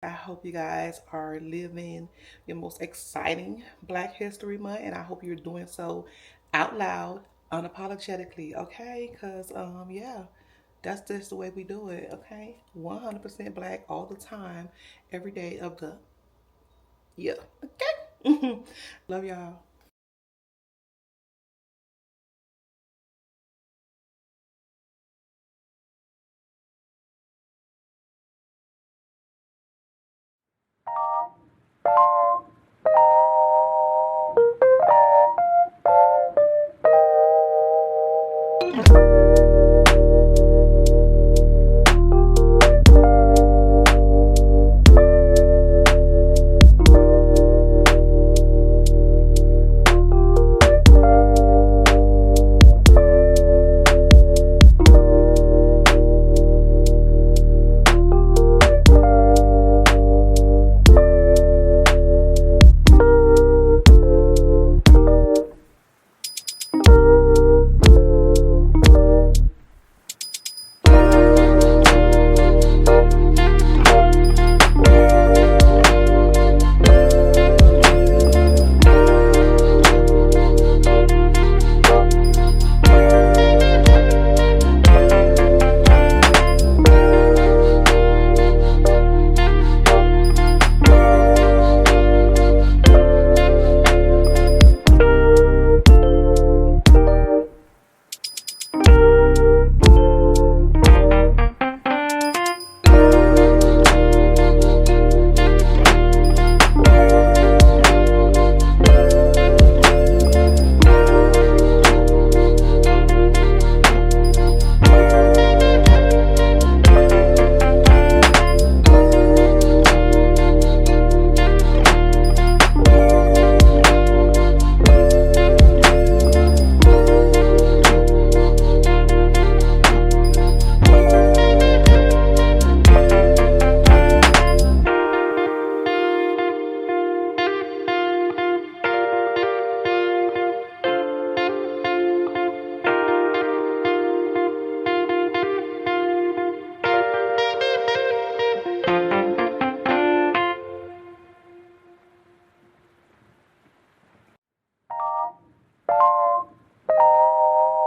I hope you guys are living your most exciting Black History Month, and I hope you're doing so out loud, unapologetically, okay? Because, yeah, that's just the way we do it, okay? 100% Black all the time, every day of the year, okay? Love y'all.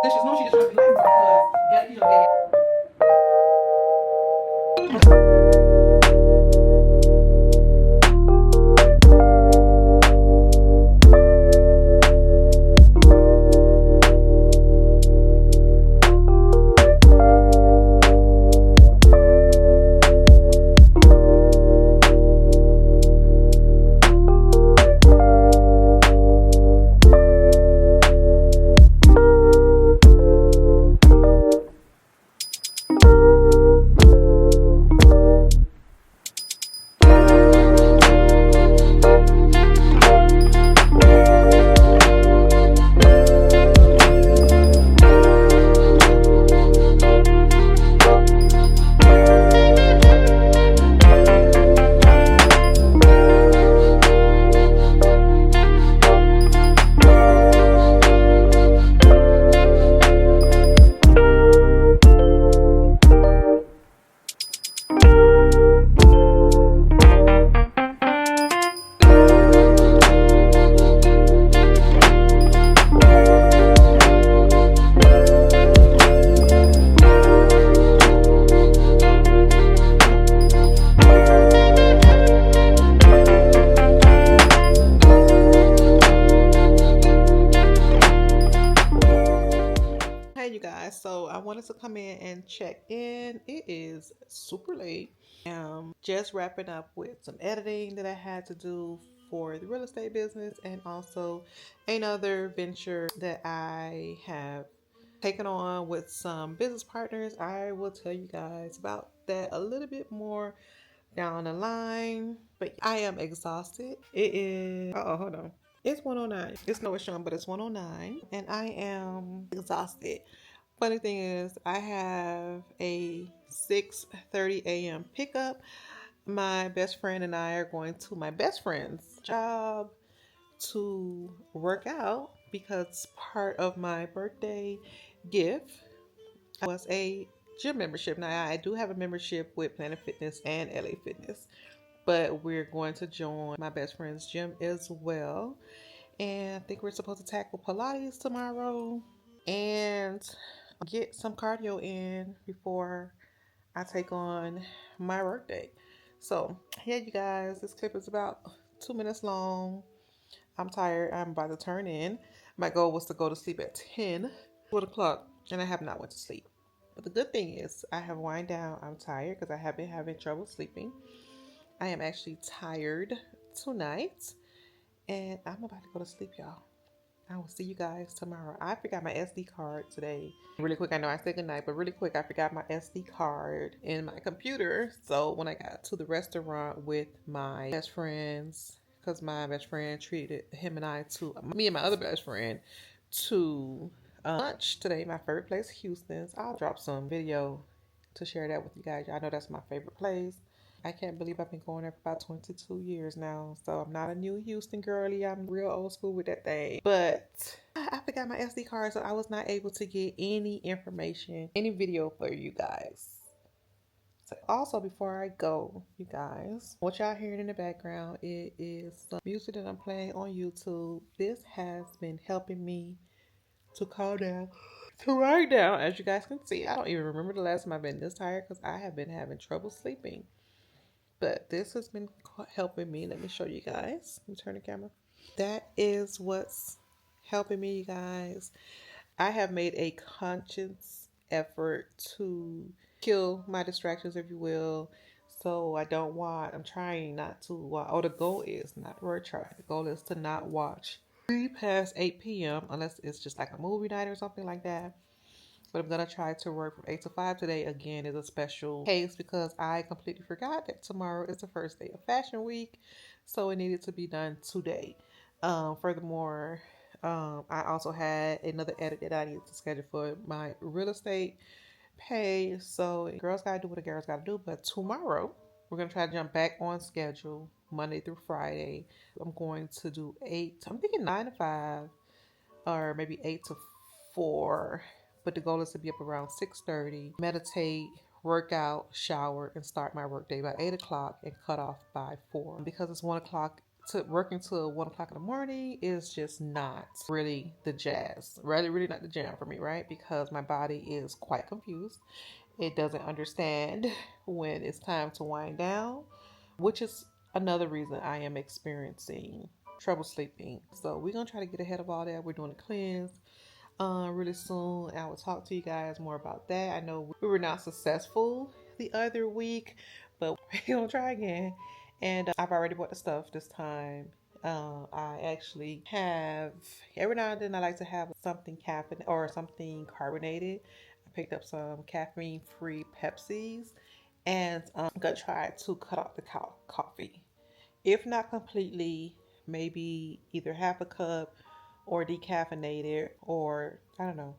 This is no, she just trying to be like because gotta keep your Hey you guys, so I wanted to come in and check in. It is super late. Just wrapping up with some editing that I had to do for the real estate business and also another venture that I have taken on with some business partners. I will tell you guys about that a little bit more down the line. But I am exhausted. It is hold on. It's 109. It's no it's showing, but it's 109. And I am exhausted. Funny thing is I have a 6:30 a.m. pickup. My best friend and I are going to my best friend's job to work out because part of my birthday gift was a gym membership. Now I do have a membership with Planet Fitness and LA Fitness, but we're going to join my best friend's gym as well. And I think we're supposed to tackle Pilates tomorrow and get some cardio in before I take on my work day. So, yeah, you guys, this clip is about 2 minutes long. I'm tired. I'm about to turn in. My goal was to go to sleep at 1 o'clock, and I have not went to sleep. But the good thing is I have wind down. I'm tired because I have been having trouble sleeping. I am actually tired tonight, and I'm about to go to sleep, y'all. I will see you guys tomorrow. I forgot my SD card today. Really quick, I know I said goodnight, but really quick, I forgot my SD card in my computer. So when I got to the restaurant with my best friends, because my best friend treated me and my other best friend to lunch today. My favorite place, Houston's. I'll drop some video to share that with you guys. I know that's my favorite place. I can't believe I've been going there for about 22 years now. So I'm not a new Houston girly. I'm real old school with that thing. But I forgot my SD card, so I was not able to get any information, any video for you guys. So also, before I go, you guys, what y'all hearing in the background, it is some music that I'm playing on YouTube. This has been helping me to calm down, to write down. As you guys can see, I don't even remember the last time I've been this tired because I have been having trouble sleeping. But this has been helping me. Let me show you guys. Let me turn the camera. That is what's helping me, you guys. I have made a conscious effort to kill my distractions, if you will. So I'm trying not to, the goal is not to try. The goal is to not watch past 8 p.m. unless it's just like a movie night or something like that. But I'm going to try to work from 8 to 5 today. Again, is a special case because I completely forgot that tomorrow is the first day of fashion week. So it needed to be done today. Furthermore, I also had another edit that I needed to schedule for my real estate page. So girls got to do what a girl's got to do. But tomorrow, we're going to try to jump back on schedule Monday through Friday. I'm going to do 9 to 5 or maybe 8 to 4. But the goal is to be up around 6:30, meditate, work out, shower, and start my work day by 8 o'clock and cut off by 4. Because it's 1 o'clock, working till 1 o'clock in the morning is just not really the jazz. Really not the jam for me, right? Because my body is quite confused. It doesn't understand when it's time to wind down, which is another reason I am experiencing trouble sleeping. So we're going to try to get ahead of all that. We're doing a cleanse really soon. I will talk to you guys more about that. I know we were not successful the other week, but we're gonna try again. And I've already bought the stuff this time. I actually have, every now and then I like to have something caffeine or something carbonated. I picked up some caffeine-free Pepsis, and I'm gonna try to cut off the coffee. If not completely, maybe either half a cup or decaffeinated, or I don't know,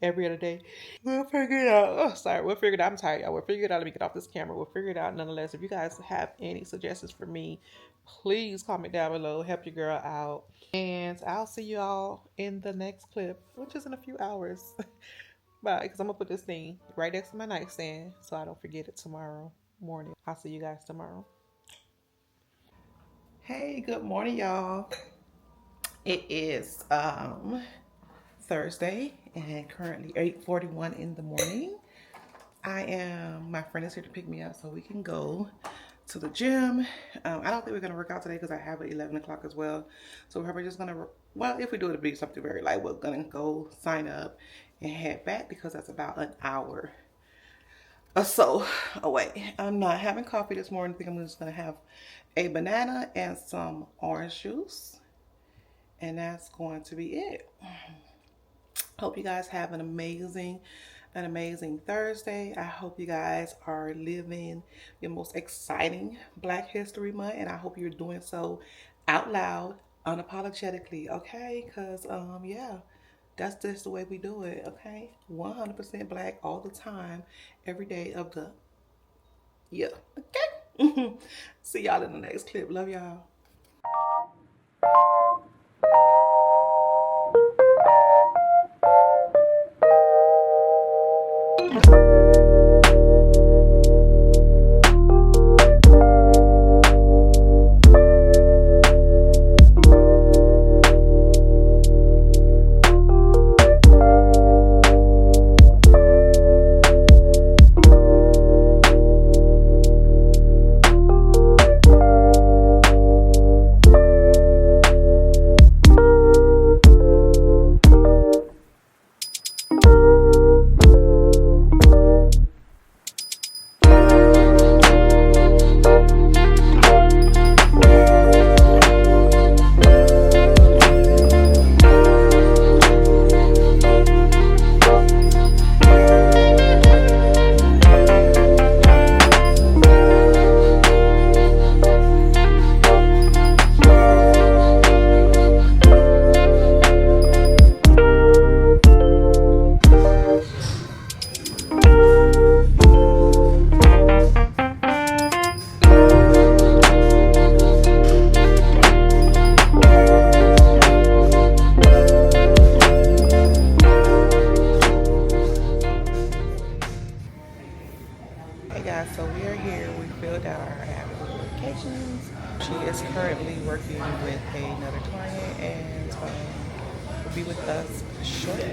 every other day. We'll figure it out. We'll figure it out. I'm tired, y'all. We'll figure it out. Let me get off this camera. We'll figure it out nonetheless. If you guys have any suggestions for me, please comment down below. Help your girl out. And I'll see you all in the next clip, which is in a few hours. Bye, because I'm going to put this thing right next to my nightstand so I don't forget it tomorrow morning. I'll see you guys tomorrow. Hey, good morning, y'all. It is Thursday and currently 8:41 in the morning. My friend is here to pick me up so we can go to the gym. I don't think we're going to work out today because I have it 11 o'clock as well. So we're probably just going to, if we do it, it'll be something very light. We're going to go sign up and head back because that's about an hour or so away. I'm not having coffee this morning. I think I'm just going to have a banana and some orange juice. And that's going to be it. Hope you guys have an amazing Thursday. I hope you guys are living your most exciting Black History Month. And I hope you're doing so out loud, unapologetically, okay? Because, yeah, that's just the way we do it, okay? 100% Black all the time, every day of the year, okay? See y'all in the next clip. Love y'all. notifications. She is currently working with another client and will be with us shortly.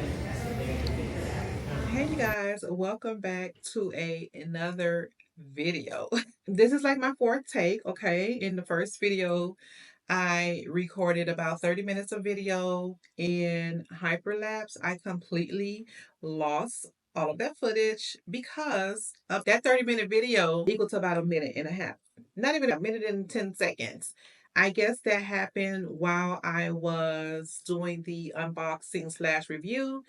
Hey you guys, welcome back to another video. This is like my fourth take, okay? In the first video, I recorded about 30 minutes of video in hyperlapse. I completely lost all of that footage because of that 30-minute video equal to about a minute and a half. Not even a minute and 10 seconds. I guess that happened while I was doing the unboxing slash review.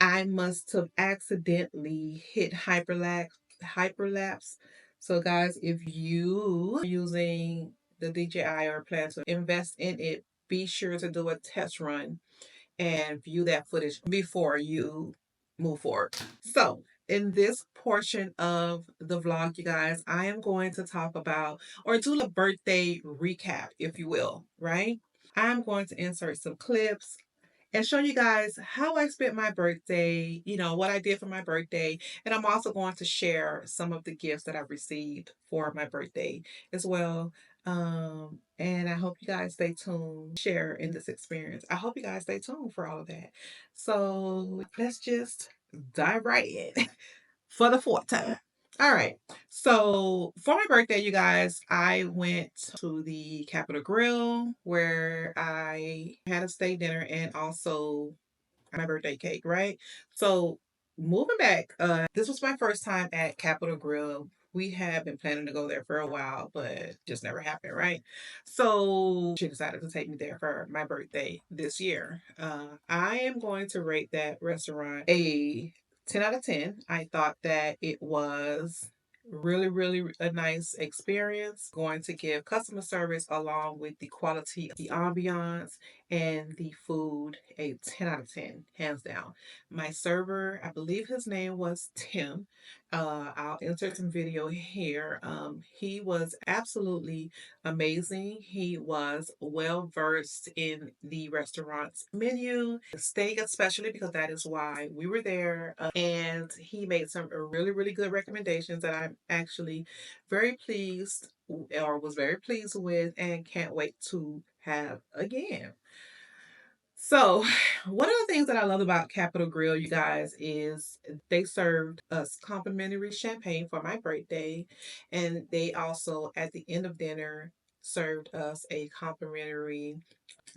I must have accidentally hit hyperlapse. So guys, if you are using the DJI or plan to invest in it, be sure to do a test run and view that footage before you move forward. So in this portion of the vlog, you guys, I am going to talk about or do a birthday recap, if you will, right? I'm going to insert some clips and show you guys how I spent my birthday, what I did for my birthday. And I'm also going to share some of the gifts that I've received for my birthday as well. And I hope you guys stay tuned, share in this experience. I hope you guys stay tuned for all of that. So let's just dive right in for the fourth time. All right. So for my birthday, you guys, I went to the Capital Grille where I had a steak dinner and also my birthday cake, right? So moving back, this was my first time at Capital Grille. We have been planning to go there for a while, but just never happened, right? So she decided to take me there for my birthday this year. I am going to rate that restaurant a 10 out of 10. I thought that it was really a nice experience. Going to give customer service along with the quality, the ambiance, and the food a 10 out of 10, hands down. My server, I believe his name was Tim. I'll insert some video here. He was absolutely amazing. He was well versed in the restaurant's menu, steak especially, because that is why we were there. And he made some really good recommendations that I'm actually very pleased or was very pleased with and can't wait to have again. So, one of the things that I love about Capital Grille, you guys, is they served us complimentary champagne for my birthday. And they also, at the end of dinner, served us a complimentary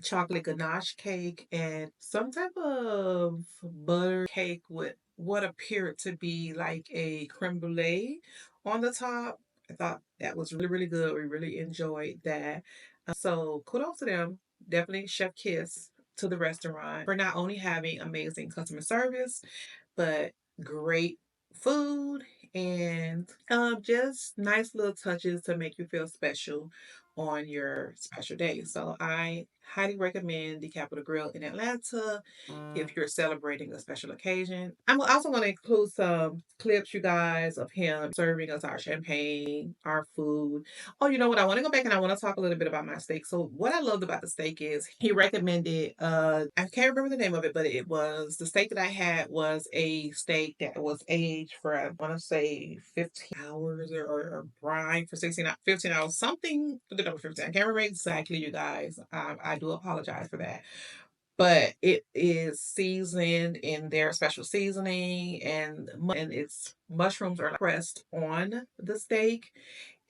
chocolate ganache cake and some type of butter cake with what appeared to be like a creme brulee on the top. I thought that was really good. We really enjoyed that. So kudos to them. Definitely chef kiss to the restaurant for not only having amazing customer service, but great food and just nice little touches to make you feel special on your special day. So I highly recommend the Capital Grille in Atlanta if you're celebrating a special occasion. I'm also going to include some clips, you guys, of him serving us our champagne, our food. Oh, you know what? I want to go back and I want to talk a little bit about my steak. So what I loved about the steak is he recommended, I can't remember the name of it, but it was the steak that I had was a steak that was aged for, I want to say 15 hours or brine for 15 hours, something for the number 15. I can't remember exactly, you guys. I do apologize for that, but it is seasoned in their special seasoning and its mushrooms are pressed on the steak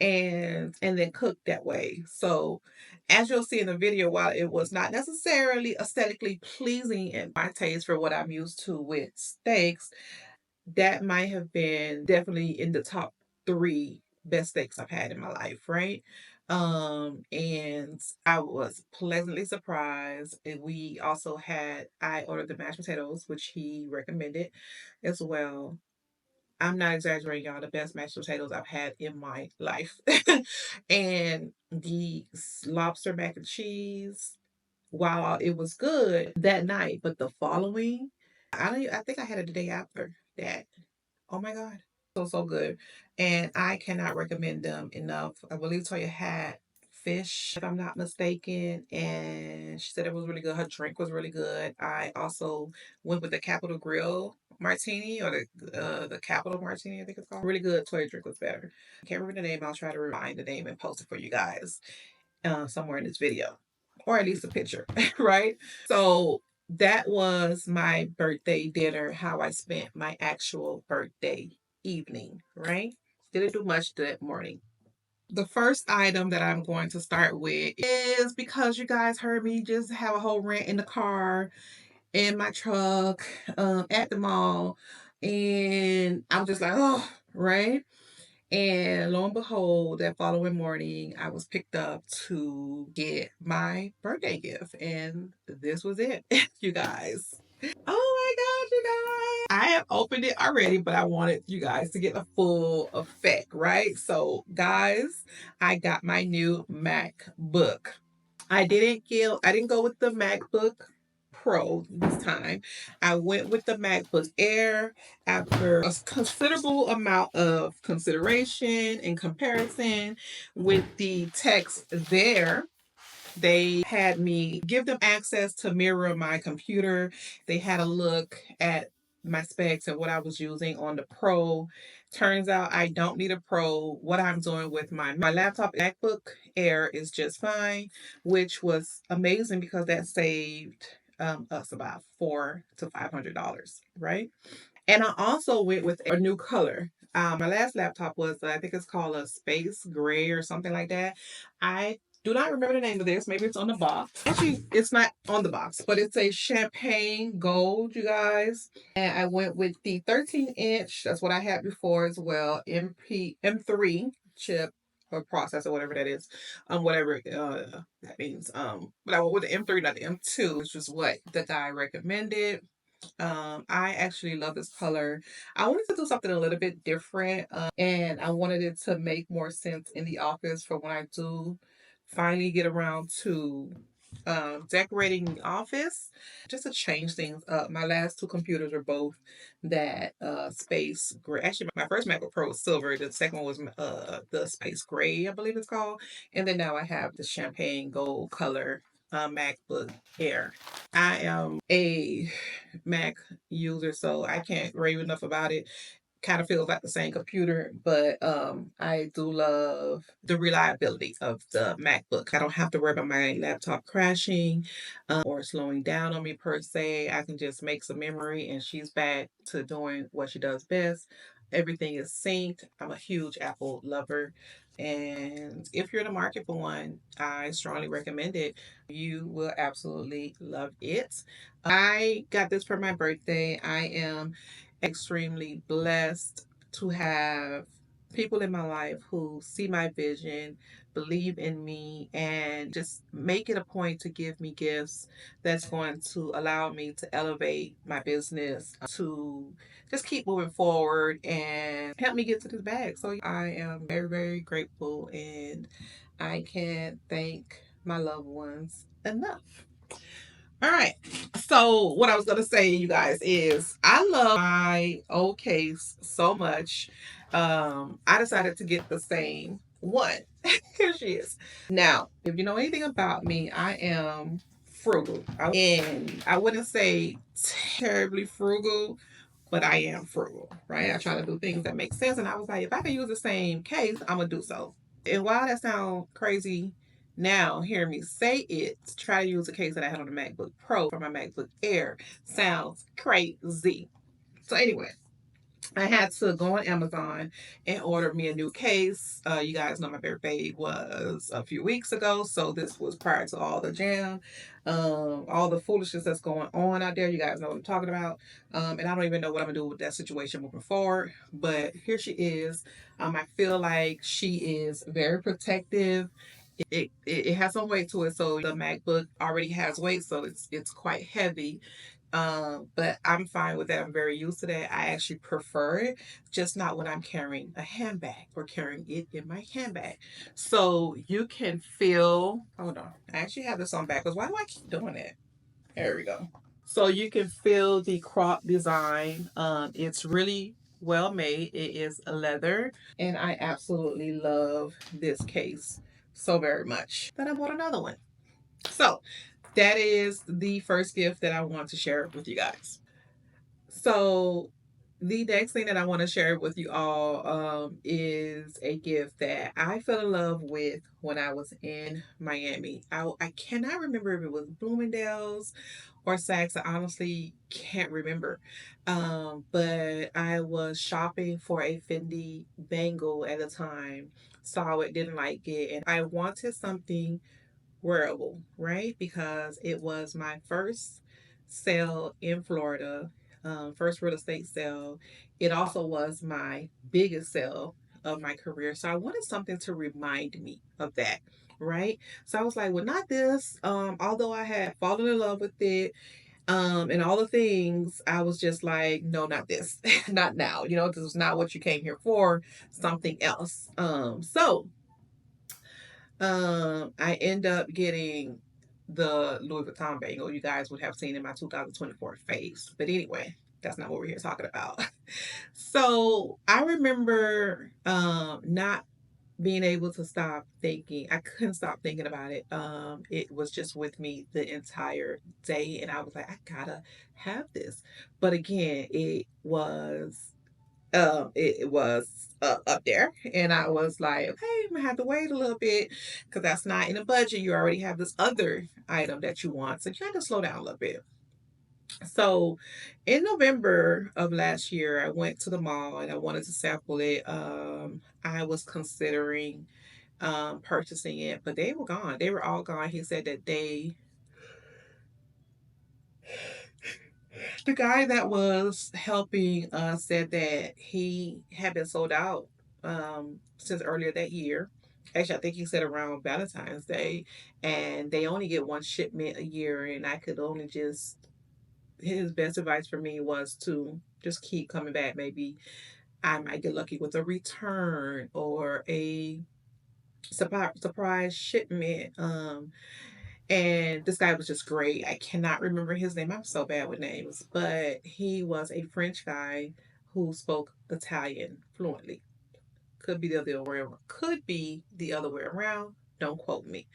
and then cooked that way. So as you'll see in the video, while it was not necessarily aesthetically pleasing in my taste for what I'm used to with steaks, that might have been definitely in the top three best steaks I've had in my life, right? And I was pleasantly surprised. And I ordered the mashed potatoes, which he recommended as well. I'm not exaggerating, y'all. The best mashed potatoes I've had in my life. And the lobster mac and cheese, while it was good that night, but the following, I think I had it the day after that. Oh my God. So good. And I cannot recommend them enough. I believe Toya had fish, if I'm not mistaken, and she said it was really good. Her drink was really good. I also went with the Capital Grille martini, or the Capital Martini, I think it's called. Really good. Toya drink was better. I can't remember the name. I'll try to find the name and post it for you guys somewhere in this video, or at least a picture, right? So that was my birthday dinner, how I spent my actual birthday evening, right? Didn't do much that morning. The first item that I'm going to start with is, because you guys heard me just have a whole rant in the car, in my truck, at the mall, and I'm just like, oh, right? And lo and behold, that following morning, I was picked up to get my birthday gift. And this was it, you guys. Oh my God, you guys. I have opened it already, but I wanted you guys to get a full effect, right? So, guys, I got my new MacBook. I didn't go with the MacBook Pro this time. I went with the MacBook Air after a considerable amount of consideration and comparison with the text there. They had me give them access to mirror my computer. They had a look at my specs and what I was using on the Pro. Turns out I don't need a Pro. What I'm doing with my laptop MacBook Air is just fine, which was amazing because that saved us about $400 to $500, right? And I also went with a new color. My last laptop was, I think it's called a space gray or something like that. I do not remember the name of this. Maybe it's on the box. Actually, it's not on the box, but it's a champagne gold, you guys. And I went with the 13-inch. That's what I had before as well. M3 chip or processor, whatever that is. Whatever that means. But I went with the M3, not the M2, which was what the guy recommended. I actually love this color. I wanted to do something a little bit different, and I wanted it to make more sense in the office for when I do finally get around to decorating the office, just to change things up. My last two computers are both that space gray. Actually, my first MacBook Pro was silver. The second one was the space gray, I believe it's called. And then now I have the champagne gold color MacBook Air. I am a Mac user, so I can't rave enough about it. Kind of feels like the same computer, but I do love the reliability of the MacBook. I don't have to worry about my laptop crashing or slowing down on me per se. I can just make some memory and she's back to doing what she does best. Everything is synced. I'm a huge Apple lover. And if you're in the market for one, I strongly recommend it. You will absolutely love it. I got this for my birthday. I am extremely blessed to have people in my life who see my vision, believe in me, and just make it a point to give me gifts that's going to allow me to elevate my business, to just keep moving forward and help me get to this bag. So I am very, very grateful, and I can't thank my loved ones enough. All right. So what I was gonna say, you guys, is I love my old case so much. I decided to get the same one. Here she is. Now, if you know anything about me, I am frugal. And I wouldn't say terribly frugal, but I am frugal, right? I try to do things that make sense. And I was like, if I can use the same case, I'm gonna do so. And while that sounds crazy now, hear me say it, try to use a case that I had on the MacBook Pro for my MacBook Air. Sounds crazy. So anyway, I had to go on Amazon and order me a new case. You guys know my birthday was a few weeks ago, so this was prior to all the jam, all the foolishness that's going on out there. You guys know what I'm talking about. And I don't even know what I'm gonna do with that situation moving forward. But here she is. I feel like she is very protective. It has some weight to it, so the MacBook already has weight, so it's quite heavy. But I'm fine with that. I'm very used to that. I actually prefer it, just not when I'm carrying a handbag or carrying it in my handbag. So you can feel, hold on, I actually have this on backwards. Why do I keep doing that? There we go. So you can feel the crop design. It's really well made. It is a leather, and I absolutely love this case so very much that I bought another one. So that is the first gift that I want to share with you guys. So the next thing that I want to share with you all is a gift that I fell in love with when I was in Miami. I cannot remember if it was Bloomingdale's or Saks. I honestly can't remember. But I was shopping for a Fendi bangle at the time, saw it, didn't like it, and I wanted something wearable, right? Because it was my first sale in Florida, first real estate sale. It also was my biggest sale of my career. So I wanted something to remind me of that, right? So I was like, well, not this. Although I had fallen in love with it, and all the things, I was just like, no, not this, not now. This is not what you came here for. Something else. I end up getting the Louis Vuitton bangle you guys would have seen in my 2024 face. But anyway, that's not what we're here talking about. So I remember not being able to stop thinking. I couldn't stop thinking about it. It was just with me the entire day, and I was like, I gotta have this. But again, it was up there, and I was like, okay, I'm gonna have to wait a little bit because that's not in the budget. You already have this other item that you want, so you have to slow down a little bit. So in November of last year, I went to the mall and I wanted to sample it. I was considering purchasing it, but they were gone. They were all gone. He said that the guy that was helping us said that he had been sold out since earlier that year. Actually, I think he said around Valentine's Day, and they only get one shipment a year, and I could only just. His best advice for me was to just keep coming back. Maybe I might get lucky with a return or a surprise shipment. And this guy was just great. I cannot remember his name. I'm so bad with names, but he was a French guy who spoke Italian fluently. Could be the other way around. Could be the other way around. Don't quote me.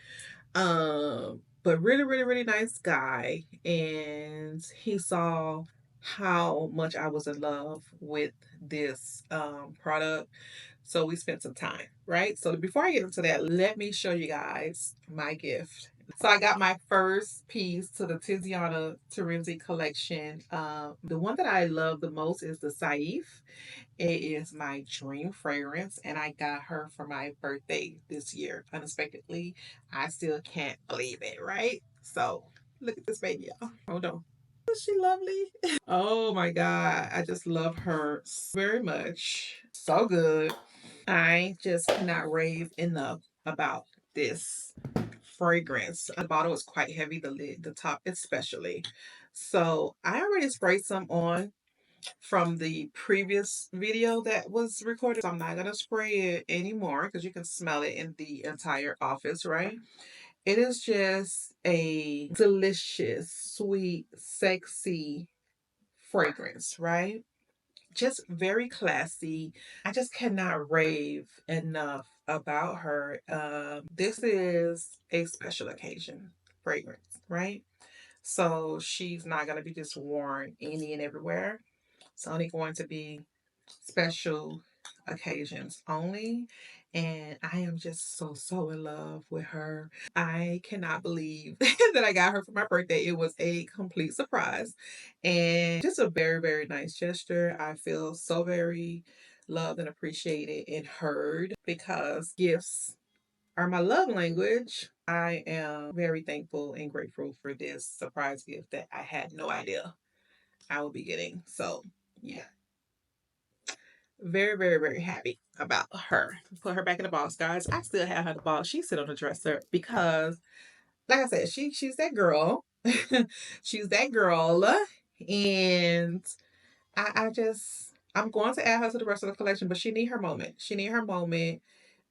But really, really, really nice guy. And he saw how much I was in love with this product. So we spent some time, right? So before I get into that, let me show you guys my gift. So I got my first piece to the Tiziana Terenzi collection. The one that I love the most is the Saif. It is my dream fragrance, and I got her for my birthday this year unexpectedly. I still can't believe it, right? So look at this baby, y'all. Hold on. Is she lovely? Oh my God. I just love her so very much. So good. I just cannot rave enough about this fragrance. The bottle is quite heavy, the lid, the top especially. So I already sprayed some on from the previous video that was recorded. So I'm not gonna spray it anymore because you can smell it in the entire office, right? It is just a delicious, sweet, sexy fragrance, right? Just very classy. I just cannot rave enough about her. This is a special occasion fragrance, right? So she's not going to be just worn any and everywhere. It's only going to be special occasions only. And I am just so, so in love with her. I cannot believe that I got her for my birthday. It was a complete surprise and just a very, very nice gesture. I feel so very loved and appreciated and heard because gifts are my love language. I am very thankful and grateful for this surprise gift that I had no idea I would be getting. So, yeah, very, very, very happy about her. Put her back in the box, guys. I still have her in the box. She sit on the dresser because, like I said, she's that girl. She's that girl, and I'm going to add her to the rest of the collection, but she need her moment. She need her moment.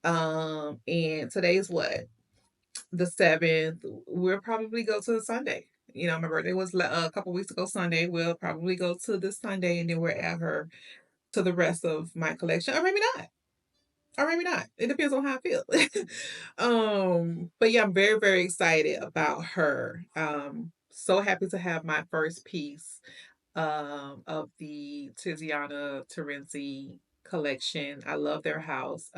And today's what, the 7th. We'll probably go to the Sunday. My birthday was a couple weeks ago Sunday. We'll probably go to this Sunday, and then we'll add her to the rest of my collection, or maybe not. Or maybe not. It depends on how I feel. But yeah, I'm very, very excited about her. So happy to have my first piece of the Tiziana Terenzi collection. I love their house.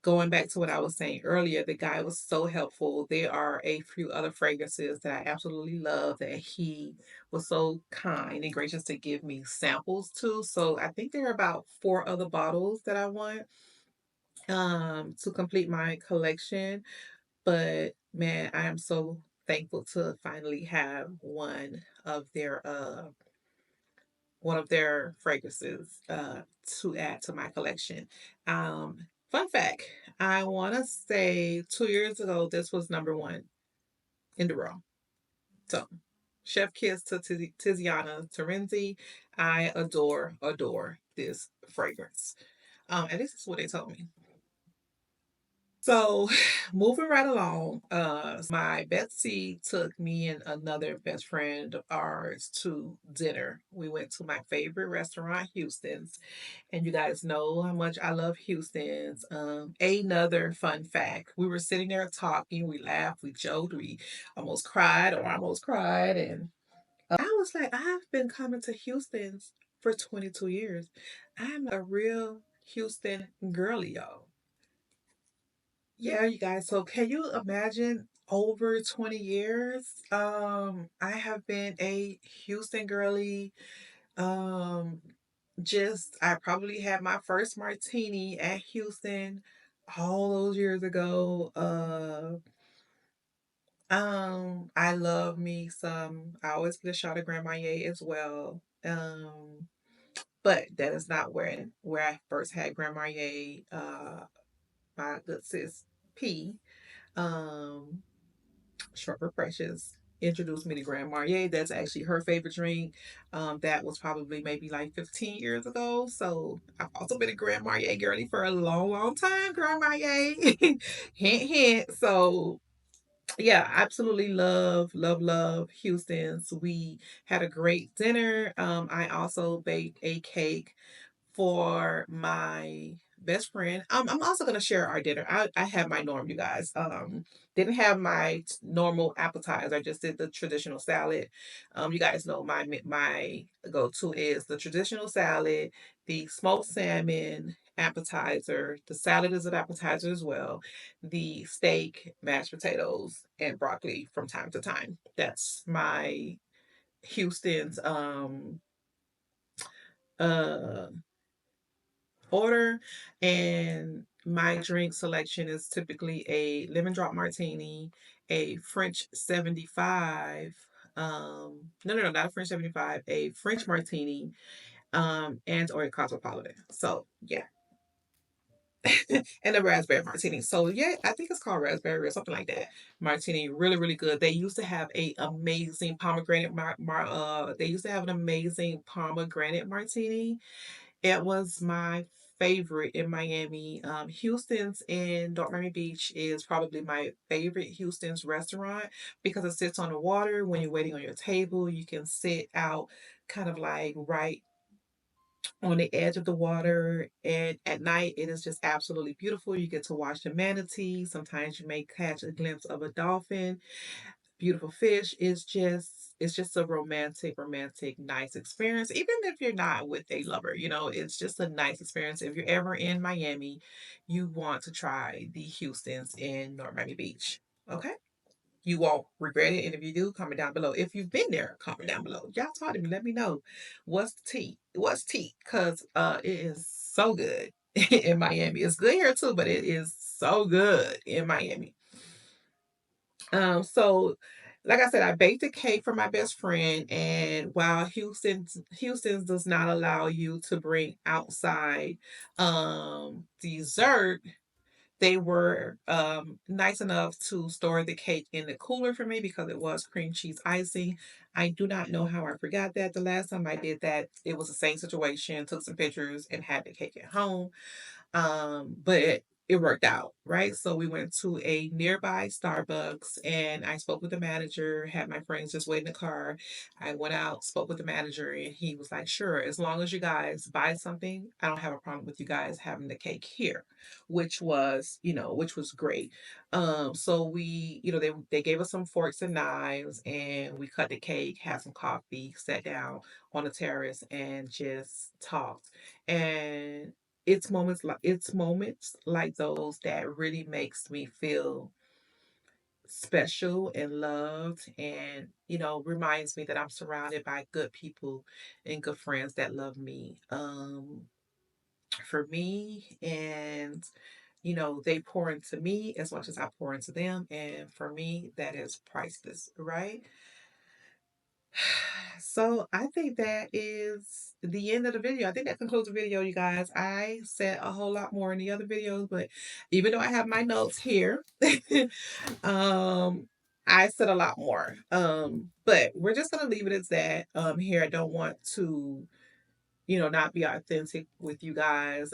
Going back to what I was saying earlier, the guy was so helpful. There are a few other fragrances that I absolutely love that he was so kind and gracious to give me samples to. So I think there are about four other bottles that I want to complete my collection. But man, I am so thankful to finally have one of their fragrances to add to my collection. Fun fact, I want to say 2 years ago, this was number one in the row. So, Chef Kiss to Tiziana Terenzi. I adore this fragrance. And this is what they told me. So, moving right along, my Betsy took me and another best friend of ours to dinner. We went to my favorite restaurant, Houston's, and you guys know how much I love Houston's. Another fun fact: we were sitting there talking, we laughed, we joked, we almost cried, and I was like, I've been coming to Houston's for 22 years. I'm a real Houston girly, y'all. Yeah, you guys. So can you imagine over 20 years? I have been a Houston girly. Um, just I probably had my first martini at Houston all those years ago. I love me some. I always get a shot of Grand Marnier as well. But that is not where I first had Grand Marnier. My good sis P. Um, Short for Precious introduced me to Grand Marnier. That's actually her favorite drink. That was probably maybe like 15 years ago. So I've also been a Grand Marnier girlie for a long time. Grand Marnier, hint, hint. So yeah, absolutely love Houston's. We had a great dinner. I also baked a cake for my best friend. I'm also gonna share our dinner. I had my norm, you guys. Didn't have my normal appetizer. I just did the traditional salad. You guys know my go to is the traditional salad, the smoked salmon appetizer. The salad is an appetizer as well. The steak, mashed potatoes, and broccoli from time to time. That's my Houston's uh order. And my drink selection is typically a lemon drop martini, a French 75, no, not a French 75, a French martini, and or a cosmopolitan. So yeah. And a raspberry martini. So yeah, I think it's called raspberry or something like that. Martini, really good. They used to have a amazing pomegranate they used to have an amazing pomegranate martini. It was my favorite in Miami. Houston's in North Miami Beach is probably my favorite Houston's restaurant because it sits on the water. When you're waiting on your table, you can sit out kind of like right on the edge of the water. And at night, it is just absolutely beautiful. You get to watch the manatee. Sometimes you may catch a glimpse of a dolphin. Beautiful fish. It's just a romantic, nice experience. Even if you're not with a lover, it's just a nice experience. If you're ever in Miami, you want to try the Houston's in North Miami Beach. Okay? You won't regret it. And if you do, comment down below. If you've been there, comment down below. Y'all talk to me. Let me know what's the tea. What's tea? Because it is so good in Miami. It's good here too, but it is so good in Miami. So like I said, I baked a cake for my best friend, and while Houston's does not allow you to bring outside dessert, they were nice enough to store the cake in the cooler for me because it was cream cheese icing. I do not know how I forgot that the last time I did that. It was the same situation, took some pictures and had the cake at home. But it worked out, right? So we went to a nearby Starbucks and I spoke with the manager, had my friends just wait in the car. I went out, spoke with the manager, and he was like, sure, as long as you guys buy something, I don't have a problem with you guys having the cake here, which was, which was great. So we, they gave us some forks and knives and we cut the cake, had some coffee, sat down on the terrace and just talked. And it's moments like those that really makes me feel special and loved, and reminds me that I'm surrounded by good people and good friends that love me, for me. And they pour into me as much as I pour into them, and for me that is priceless, right? So I think that is the end of the video. I think that concludes the video, you guys. I said a whole lot more in the other videos, but even though I have my notes here, um, I said a lot more. But we're just gonna leave it as that. Here I don't want to not be authentic with you guys.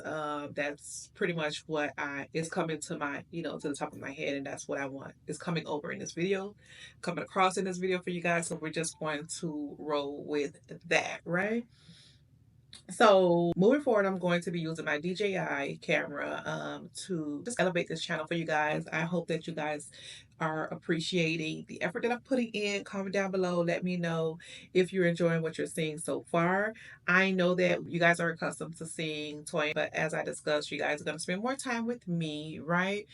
That's pretty much what is coming to my, to the top of my head, and that's what I want is coming over in this video, coming across in this video for you guys. So we're just going to roll with that, right? So moving forward, I'm going to be using my DJI camera to just elevate this channel for you guys. I hope that you guys are appreciating the effort that I'm putting in. Comment down below. Let me know if you're enjoying what you're seeing so far. I know that you guys are accustomed to seeing Toya, but as I discussed, you guys are going to spend more time with me, right?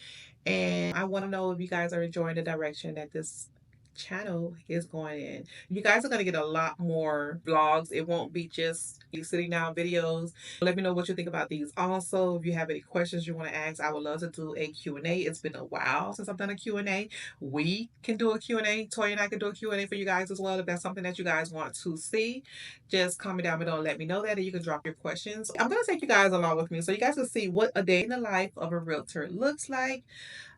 And I want to know if you guys are enjoying the direction that this channel is going in. You guys are going to get a lot more vlogs. It won't be just sitting down videos. Let me know what you think about these. Also, if you have any questions you want to ask, I would love to do a Q&A. It's been a while since I've done a Q&A. We can do a Q&A. Toya and I can do a Q&A for you guys as well. If that's something that you guys want to see, just comment down below and let me know that, and you can drop your questions. I'm going to take you guys along with me so you guys can see what a day in the life of a realtor looks like,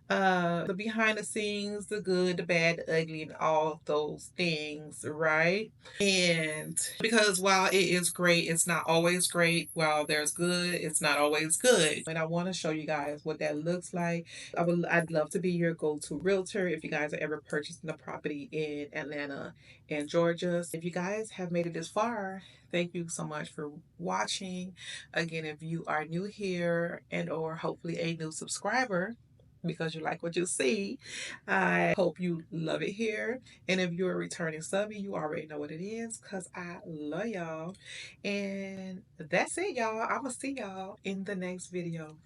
the behind the scenes, the good, the bad, the ugly, and all those things, right? And because while it is great, it's not always great. While there's good, it's not always good. And I want to show you guys what that looks like. I'd love to be your go-to realtor if you guys are ever purchasing a property in Atlanta and Georgia. If you guys have made it this far, thank you so much for watching. Again, if you are new here and or hopefully a new subscriber, because you like what you see, I hope you love it here. And if you're a returning subby, you already know what it is, because I love y'all. And that's it, y'all. I'm going to see y'all in the next video.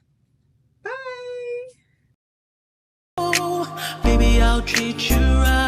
Bye. Baby, I'll treat you right.